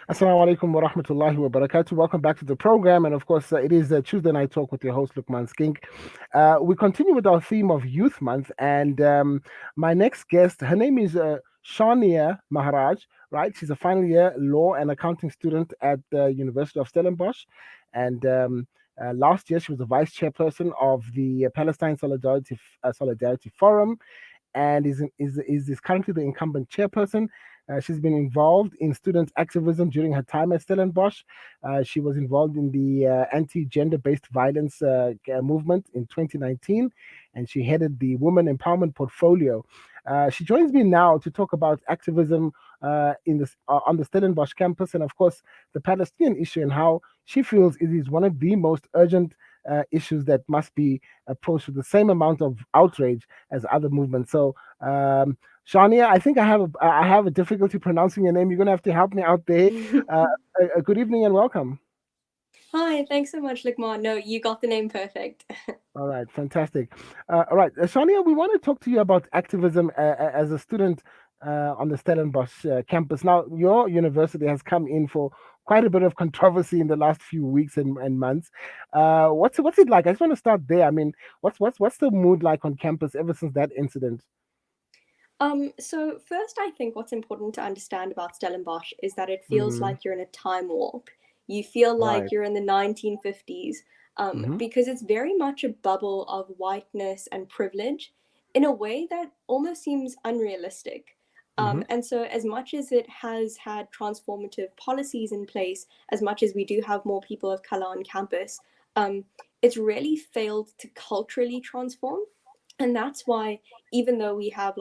Assalamu alaikum wa rahmatullahi wa barakatuh. Welcome back to the program. And of course, it is Tuesday Night Talk with your host, Lukman Skink. We continue with our theme of Youth Month. And my next guest, her name is Shania Maharaj, right? She's a final year law and accounting student at the University of Stellenbosch. And last year, she was the vice chairperson of the Palestine Solidarity Forum and is currently the incumbent chairperson. She's been involved in student activism during her time at Stellenbosch. She was involved in the anti-gender based violence movement in 2019, and she headed the women empowerment portfolio. She joins me now to talk about activism on the Stellenbosch campus, and of course the Palestinian issue, and how she feels it is one of the most urgent issues that must be approached with the same amount of outrage as other movements. So, Shania, I think I have a difficulty pronouncing your name. You're going to have to help me out there. Uh, a good evening and welcome. Hi, thanks so much, Lukman. No, you got the name perfect. All right, fantastic. All right, Shania, we want to talk to you about activism as a student on the Stellenbosch campus. Now, your university has come in for quite a bit of controversy in the last few weeks and months. What's it like? I just want to start there. I mean, what's the mood like on campus ever since that incident? So first, I think what's important to understand about Stellenbosch is that it feels Mm-hmm. like you're in a time warp. You feel like Right. you're in the 1950s, Mm-hmm. because it's very much a bubble of whiteness and privilege in a way that almost seems unrealistic. Mm-hmm. And so, as much as it has had transformative policies in place, as much as we do have more people of color on campus, um, it's really failed to culturally transform. And that's why, even though we have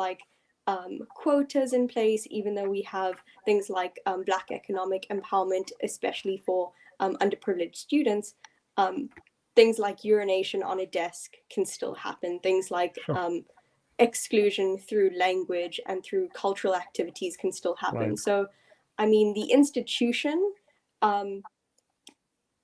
quotas in place, even though we have things like Black economic empowerment, especially for underprivileged students, um, things like urination on a desk can still happen. Things like Sure. exclusion through language and through cultural activities can still happen. Right. So, I mean, the institution um,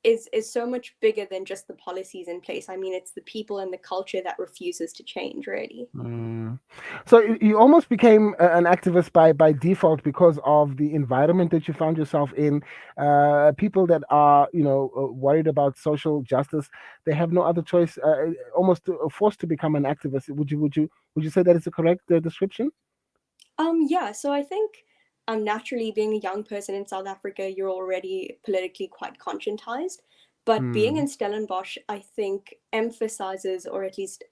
is so much bigger than just the policies in place. I mean, it's the people and the culture that refuses to change, really. Mm. So you almost became an activist by default because of the environment that you found yourself in. People that are worried about social justice, they have no other choice. Almost forced to become an activist. Would you say that is a correct description? Yeah, so I think naturally being a young person in South Africa, you're already politically quite conscientized. But being Mm. in Stellenbosch, I think emphasizes or at least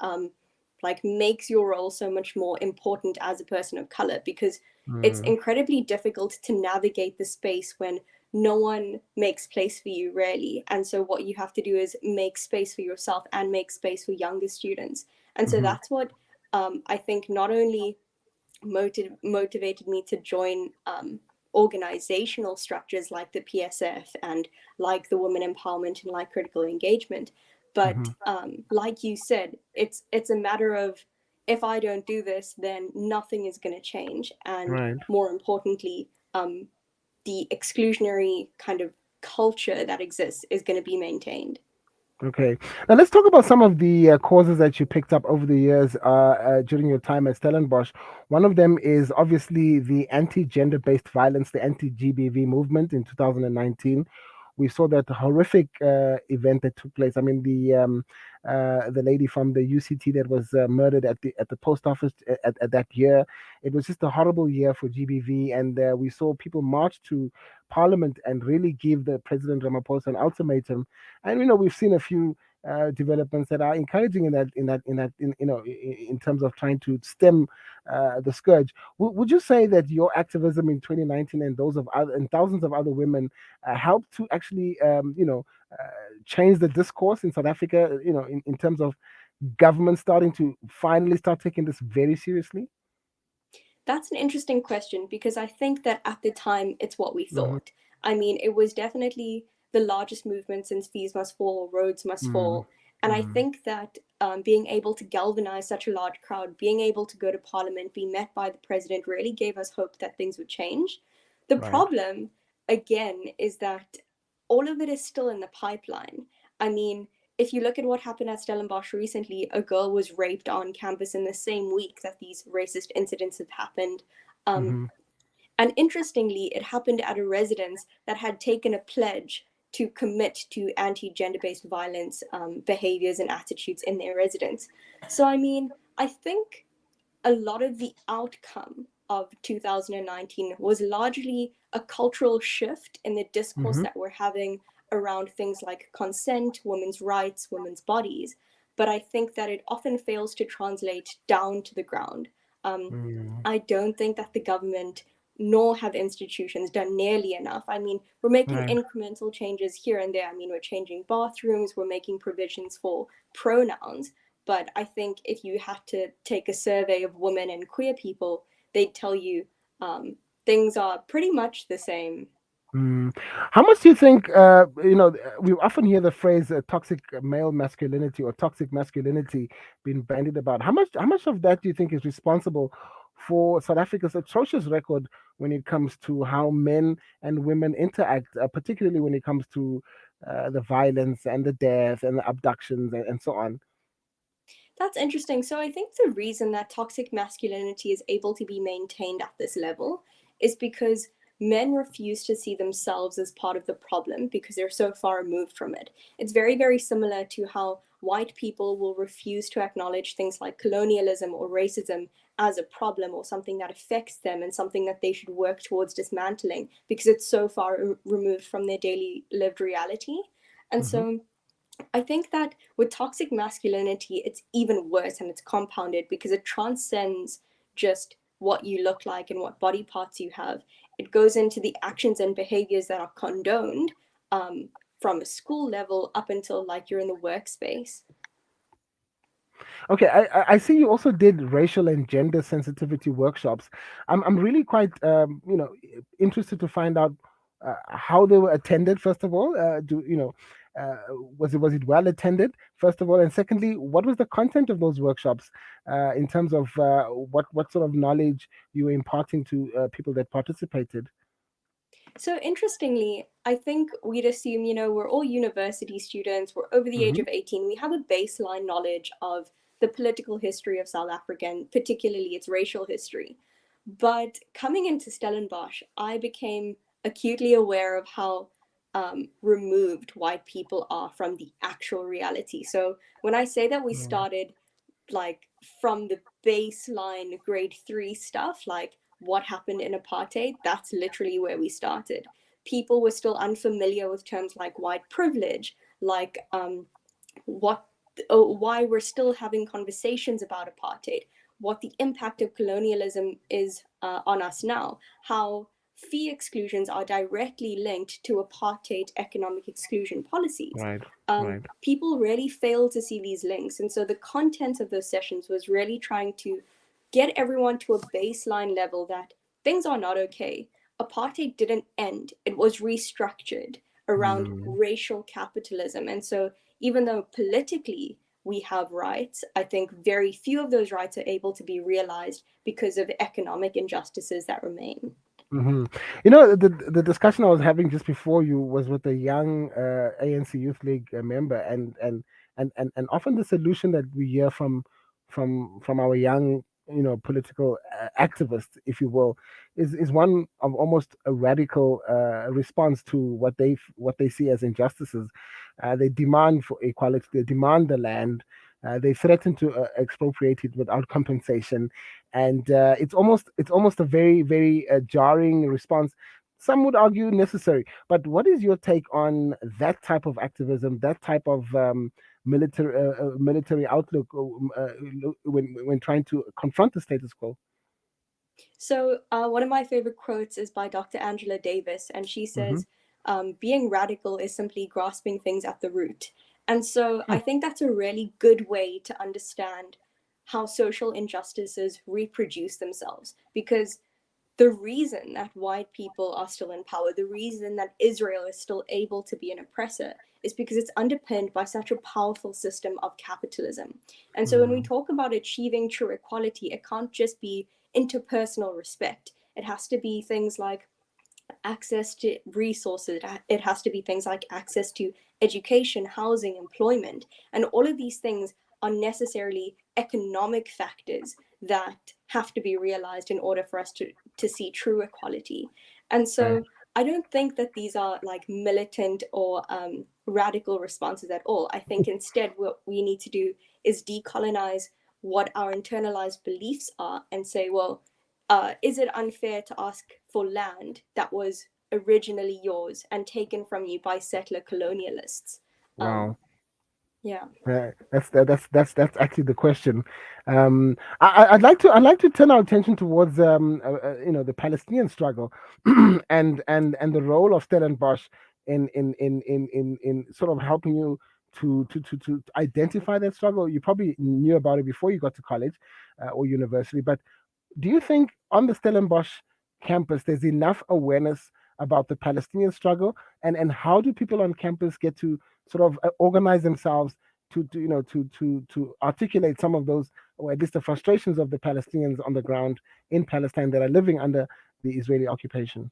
like makes your role so much more important as a person of color because it's Mm. incredibly difficult to navigate the space when no one makes place for you really. And so what you have to do is make space for yourself and make space for younger students. And so Mm-hmm. that's what I think not only motivated me to join organizational structures like the PSF and like the women empowerment and like critical engagement. But Mm-hmm. like you said, it's a matter of if I don't do this, then nothing is going to change. And Right. more importantly, the exclusionary kind of culture that exists is going to be maintained. Okay. Now let's talk about some of the causes that you picked up over the years during your time at Stellenbosch. One of them is obviously the anti-gender based violence, the anti-GBV movement in 2019. We saw that horrific event that took place. I mean, the lady from the UCT that was murdered at the post office at that year. It was just a horrible year for GBV, and we saw people march to Parliament and really give the President Ramaphosa an ultimatum. And we've seen a few developments that are encouraging in terms of trying to stem the scourge. Would you say that your activism in 2019 and those of other and thousands of other women helped to actually change the discourse in South Africa? In terms of government starting to finally start taking this very seriously. That's an interesting question because I think that at the time it's what we Hmm. thought. I mean, it was definitely the largest movement since Fees Must Fall, Roads Must Mm. Fall. And I Mm. think that being able to galvanize such a large crowd, being able to go to Parliament, be met by the president, really gave us hope that things would change. The Right. problem, again, is that all of it is still in the pipeline. I mean, if you look at what happened at Stellenbosch recently, a girl was raped on campus in the same week that these racist incidents have happened. Um, Hmm. And interestingly, it happened at a residence that had taken a pledge to commit to anti-gender based violence behaviors and attitudes in their residence. So, I mean, I think a lot of the outcome of 2019 was largely a cultural shift in the discourse Mm-hmm. that we're having around things like consent, women's rights, women's bodies. But I think that it often fails to translate down to the ground. Um, Mm, I don't think that the government nor have institutions done nearly enough. I mean, we're making right. incremental changes here and there. I mean, we're changing bathrooms, we're making provisions for pronouns. But I think if you had to take a survey of women and queer people, they'd tell you um, things are pretty much the same. Mm. How much do you think, we often hear the phrase toxic male masculinity or toxic masculinity being bandied about. How much of that do you think is responsible for South Africa's atrocious record when it comes to how men and women interact, particularly when it comes to the violence and the death and the abductions and so on? That's interesting. So I think the reason that toxic masculinity is able to be maintained at this level is because men refuse to see themselves as part of the problem because they're so far removed from it. It's very, very similar to how white people will refuse to acknowledge things like colonialism or racism as a problem or something that affects them and something that they should work towards dismantling because it's so far removed from their daily lived reality. And Hmm. so I think that with toxic masculinity, it's even worse and it's compounded because it transcends just what you look like and what body parts you have. It goes into the actions and behaviors that are condoned um, from a school level up until like you're in the workspace. Okay, I see you also did racial and gender sensitivity workshops. I'm really quite interested to find out how they were attended. First of all, do you know uh, was it well attended? First of all, and secondly, what was the content of those workshops in terms of what sort of knowledge you were imparting to people that participated? So interestingly, I think we'd assume, we're all university students, we're over the age Hmm. of 18, we have a baseline knowledge of the political history of South Africa and particularly its racial history. But coming into Stellenbosch, I became acutely aware of how removed white people are from the actual reality. So when I say that we started like from the baseline grade 3 stuff, like what happened in apartheid, that's literally where we started. People were still unfamiliar with terms like white privilege, like what why we're still having conversations about apartheid, what the impact of colonialism is on us now, how fee exclusions are directly linked to apartheid economic exclusion policies. Right, right. People really fail to see these links. And so the content of those sessions was really trying to get everyone to a baseline level that things are not okay. Apartheid didn't end, it was restructured around Mm. racial capitalism. And so even though politically we have rights, I think very few of those rights are able to be realized because of economic injustices that remain. Hmm. The discussion I was having just before you was with a young ANC Youth League member, and often the solution that we hear from our young, political activists, if you will, is one of almost a radical response to what they see as injustices. They demand for equality. They demand the land. They threaten to expropriate it without compensation, and it's almost a very very jarring response. Some would argue necessary, but what is your take on that type of activism, that type of military outlook when trying to confront the status quo? So, one of my favorite quotes is by Dr. Angela Davis, and she Hmm. says, being radical is simply grasping things at the root. And so, I think that's a really good way to understand how social injustices reproduce themselves. Because the reason that white people are still in power, the reason that Israel is still able to be an oppressor, is because it's underpinned by such a powerful system of capitalism. And so when we Mm. talk about achieving true equality, it can't just be interpersonal respect. It has to be things like access to resources. It has to be things like access to education, housing, employment. And all of these things are necessarily economic factors that have to be realized in order for us to to see true equality. And Right. so I don't think that these are like militant or radical responses at all. I think instead what we need to do is decolonize what our internalized beliefs are and say, well, is it unfair to ask for land that was originally yours and taken from you by settler colonialists? Um, Wow. yeah. That's actually the question. I'd like to turn our attention towards the Palestinian struggle and the role of Stellenbosch in sort of helping you to identify that struggle. You probably knew about it before you got to college or university, but do you think on the Stellenbosch campus there's enough awareness about the Palestinian struggle, and how do people on campus get to sort of organize themselves to articulate some of those, or at least the frustrations of the Palestinians on the ground in Palestine that are living under the Israeli occupation?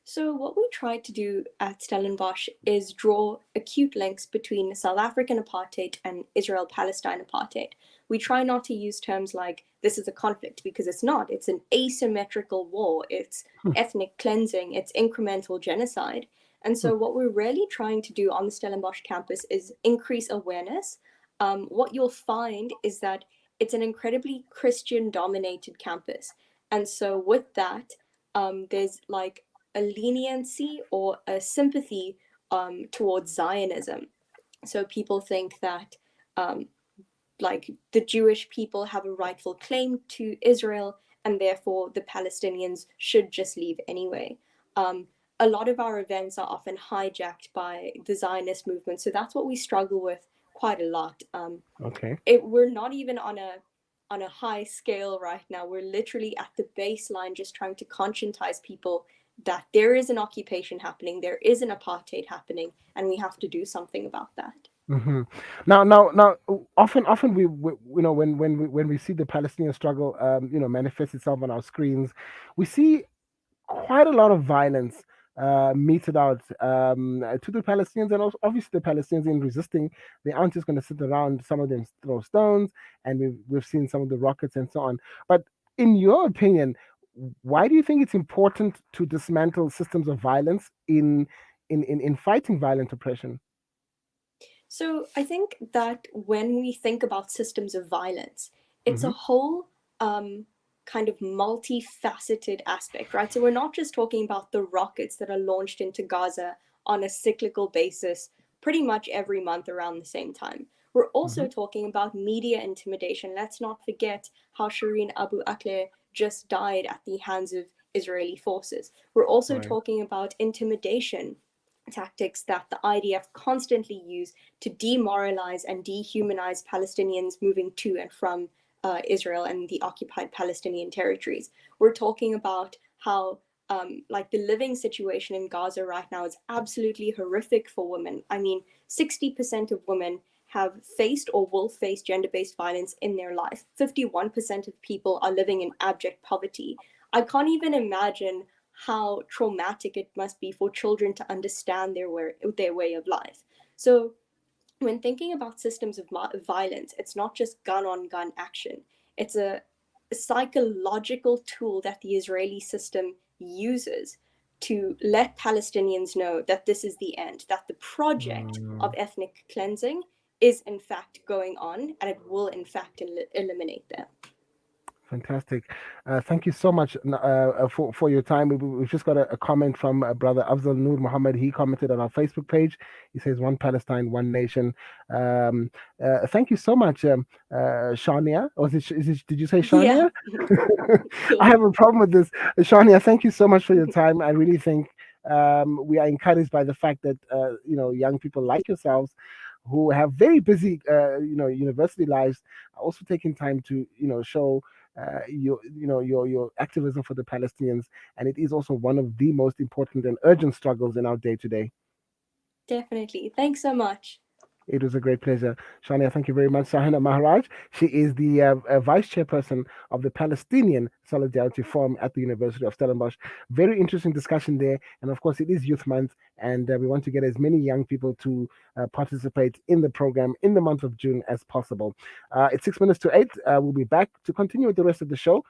So, what we tried to do at Stellenbosch is draw acute links between South African apartheid and Israel Palestine apartheid. We try not to use terms like this is a conflict because it's not. It's an asymmetrical war, it's Hmm, ethnic cleansing, it's incremental genocide. And hmm, so, what we're really trying to do on the Stellenbosch campus is increase awareness. What you'll find is that it's an incredibly Christian dominated campus. And so, with that, there's like a leniency or a sympathy towards Zionism. So people think that um, like the Jewish people have a rightful claim to Israel, and therefore the Palestinians should just leave anyway. Um, a lot of our events are often hijacked by the Zionist movement, so that's what we struggle with quite a lot. okay. We're not even on a high scale right now. We're literally at the baseline, just trying to conscientize people that there is an occupation happening, there is an apartheid happening, and we have to do something about that. Hmm. Now, often we when we see the Palestinian struggle, manifest itself on our screens, we see quite a lot of violence meted out to the Palestinians, and also obviously the Palestinians in resisting. They aren't just going to sit around. Some of them throw stones, and we've seen some of the rockets and so on. But in your opinion, why do you think it's important to dismantle systems of violence in fighting violent oppression? So I think that when we think about systems of violence, it's a Hmm. whole kind of multifaceted aspect, right? So we're not just talking about the rockets that are launched into Gaza on a cyclical basis pretty much every month around the same time. We're also Hmm. talking about media intimidation. Let's not forget how Shireen Abu Akleh just died at the hands of Israeli forces. We're also Right. talking about intimidation tactics that the IDF constantly use to demoralize and dehumanize Palestinians moving to and from Israel and the occupied Palestinian territories. We're talking about how like the living situation in Gaza right now is absolutely horrific for women. I mean, 60% of women have faced or will face gender based violence in their life. 51% of people are living in abject poverty. I can't even imagine how traumatic it must be for children to understand their way of life. So when thinking about systems of violence, it's not just gun on gun action. It's a psychological tool that the Israeli system uses to let Palestinians know that this is the end, that the project of Mm. ethnic cleansing is in fact going on and it will in fact eliminate them. Fantastic. Thank you so much for your time. We've just got a comment from brother Afzal Nur Muhammad. He commented on our Facebook page. He says, "One Palestine, one nation." Um, thank you so much, Shania. Or did you say Yeah, Shania? I cool. have a problem with this. Shania, thank you so much for your time. I really think we are encouraged by the fact that young people like yourselves who have very busy university lives are also taking time to show your activism for the Palestinians, and it is also one of the most important and urgent struggles in our day to day. Definitely. Thanks so much. It was a great pleasure. Shania, thank you very much. Shania Maharaj, she is the vice chairperson of the Palestinian Solidarity Forum at the University of Stellenbosch. Very interesting discussion there. And of course, it is Youth Month, and we want to get as many young people to participate in the program in the month of June as possible. It's 6 minutes to 8. We'll be back to continue with the rest of the show.